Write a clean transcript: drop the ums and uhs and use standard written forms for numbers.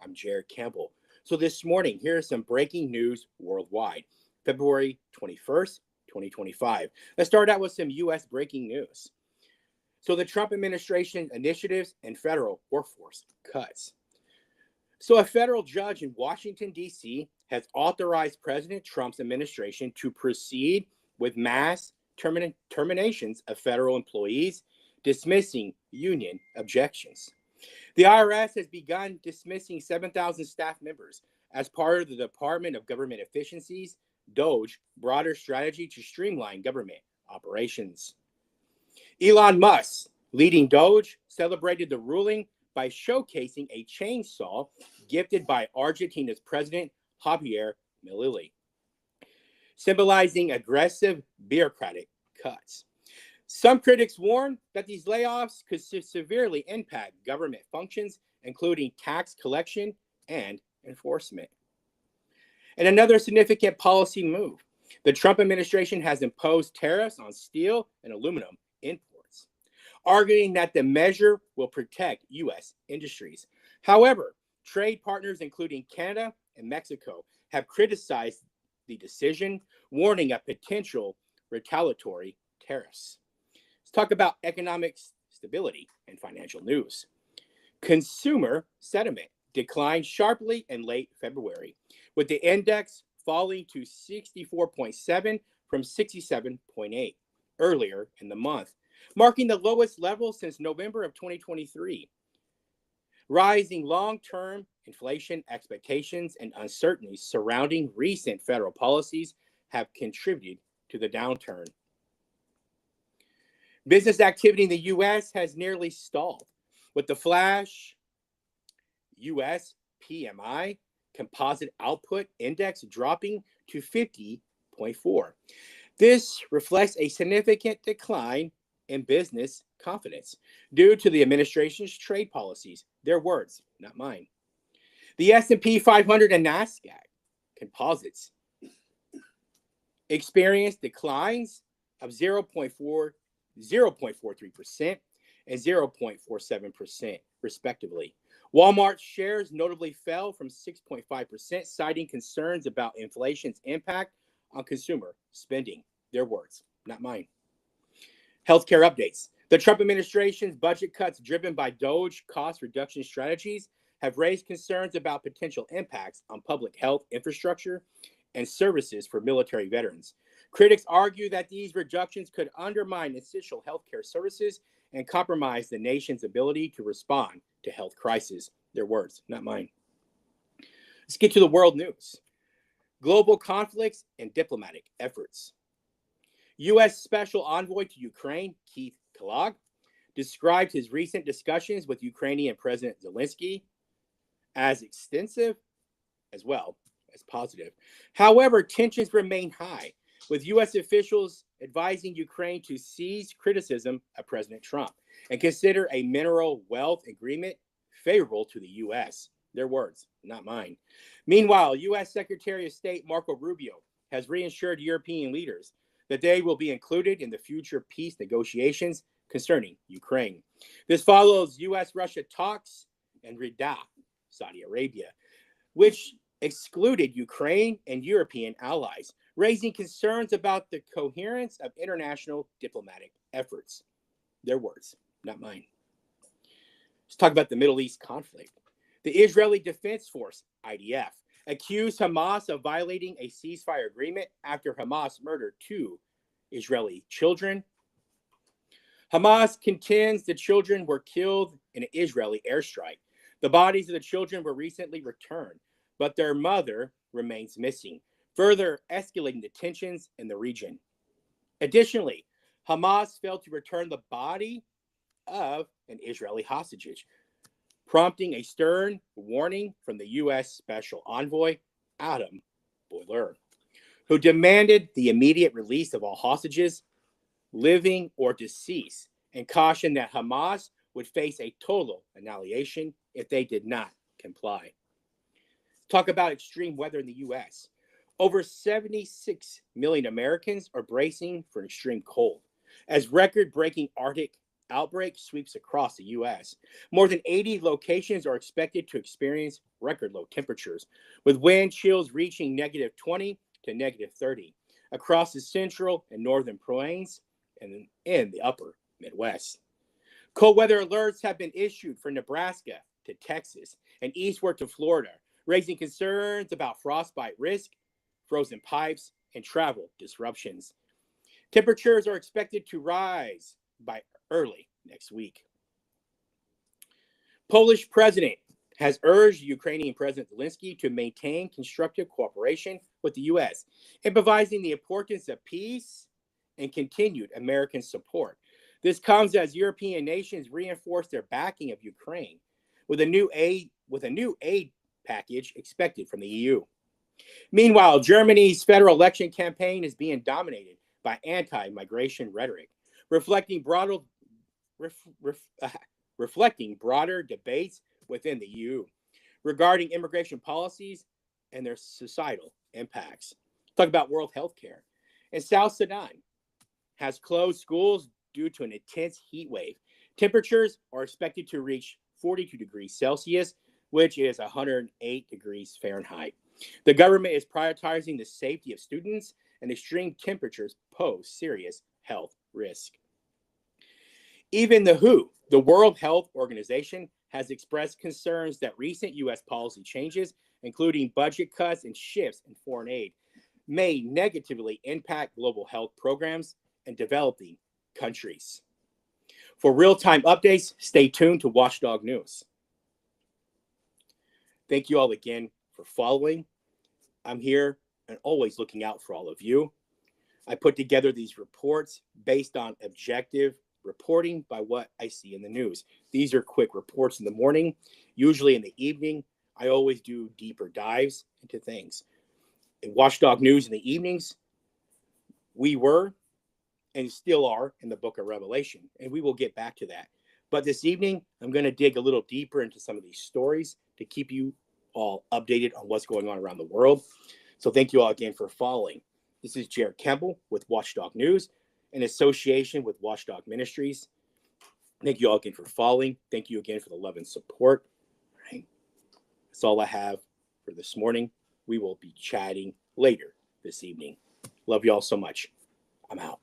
I'm Jared Campbell. So this morning, here is some breaking news worldwide, February 21st, 2025. Let's start out with some U.S. breaking news. So the Trump administration initiatives and federal workforce cuts. So a federal judge in Washington, D.C. has authorized President Trump's administration to proceed with mass terminations of federal employees, dismissing union objections. The IRS has begun dismissing 7,000 staff members as part of the Department of Government Efficiency's DOGE broader strategy to streamline government operations. Elon Musk, leading DOGE, celebrated the ruling by showcasing a chainsaw gifted by Argentina's President Javier Milei, symbolizing aggressive bureaucratic cuts. Some critics warn that these layoffs could severely impact government functions, including tax collection and enforcement. And another significant policy move, the Trump administration has imposed tariffs on steel and aluminum imports, arguing that the measure will protect U.S. industries. However, trade partners, including Canada and Mexico, have criticized the decision, warning of potential retaliatory tariffs. Let's talk about economic stability and financial news. Consumer sentiment declined sharply in late February, with the index falling to 64.7 from 67.8 earlier in the month, marking the lowest level since November of 2023. Rising long-term inflation expectations and uncertainties surrounding recent federal policies have contributed to the downturn. Business activity in the U.S. has nearly stalled, with the flash U.S. PMI composite output index dropping to 50.4. This reflects a significant decline in business confidence due to the administration's trade policies. Their words, not mine. The S&P 500 and NASDAQ composites experienced declines of 0.43% and 0.47%, respectively. Walmart shares notably fell from 6.5%, citing concerns about inflation's impact on consumer spending. Their words, not mine. Healthcare updates. The Trump administration's budget cuts driven by DOGE cost reduction strategies have raised concerns about potential impacts on public health infrastructure and services for military veterans. Critics argue that these reductions could undermine essential healthcare services and compromise the nation's ability to respond to health crises. Their words, not mine. Let's get to the world news. Global conflicts and diplomatic efforts. U.S. Special Envoy to Ukraine, Keith Kellogg, described his recent discussions with Ukrainian President Zelensky as extensive as well as positive. However, tensions remain high, with U.S. officials advising Ukraine to cease criticism of President Trump and consider a mineral wealth agreement favorable to the U.S. Their words, not mine. Meanwhile, U.S. Secretary of State Marco Rubio has reassured European leaders that they will be included in the future peace negotiations concerning Ukraine. This follows U.S.-Russia talks and Riyadh, Saudi Arabia, which excluded Ukraine and European allies, raising concerns about the coherence of international diplomatic efforts. Their words, not mine. Let's talk about the Middle East conflict. The Israeli Defense Force, IDF, accused Hamas of violating a ceasefire agreement after Hamas murdered 2 Israeli children. Hamas contends the children were killed in an Israeli airstrike. The bodies of the children were recently returned, but their mother remains missing, further escalating the tensions in the region. Additionally, Hamas failed to return the body of an Israeli hostage, prompting a stern warning from the U.S. Special Envoy, Adam Boehler, who demanded the immediate release of all hostages, living or deceased, and cautioned that Hamas would face a total annihilation if they did not comply. Talk about extreme weather in the U.S. Over 76 million Americans are bracing for an extreme cold, as record-breaking Arctic outbreak sweeps across the U.S. More than 80 locations are expected to experience record low temperatures, with wind chills reaching -20 to -30 across the central and northern plains and in the upper Midwest. Cold weather alerts have been issued for Nebraska to Texas and eastward to Florida, raising concerns about frostbite risk, frozen pipes, and travel disruptions. Temperatures are expected to rise by early next week. Polish president has urged Ukrainian President Zelensky to maintain constructive cooperation with the U.S., emphasizing the importance of peace and continued American support. This comes as European nations reinforce their backing of Ukraine with a new aid package expected from the EU. Meanwhile, Germany's federal election campaign is being dominated by anti-migration rhetoric, reflecting broader debates within the EU regarding immigration policies and their societal impacts. Talk about World Health Care. And South Sudan has closed schools due to an intense heat wave. Temperatures are expected to reach 42 degrees Celsius, which is 108 degrees Fahrenheit. The government is prioritizing the safety of students, and extreme temperatures pose serious health risk. Even the WHO, the World Health Organization, has expressed concerns that recent U.S. policy changes, including budget cuts and shifts in foreign aid, may negatively impact global health programs in developing countries. For real-time updates, stay tuned to Watchdog News. Thank you all again for following. I'm here and always looking out for all of you. I put together these reports based on objective reporting by what I see in the news. These are quick reports in the morning. Usually in the evening, I always do deeper dives into things. In Watchdog News in the evenings, we were and still are in the book of Revelation, and we will get back to that. But this evening, I'm going to dig a little deeper into some of these stories to keep you all updated on what's going on around the world. So thank you all again for following. This is Jared Campbell with Watchdog News, in association with Watchdog Ministries. Thank you all again for following. Thank you again for the love and support. All right. That's all I have for this morning. We will be chatting later this evening. Love you all so much. I'm out.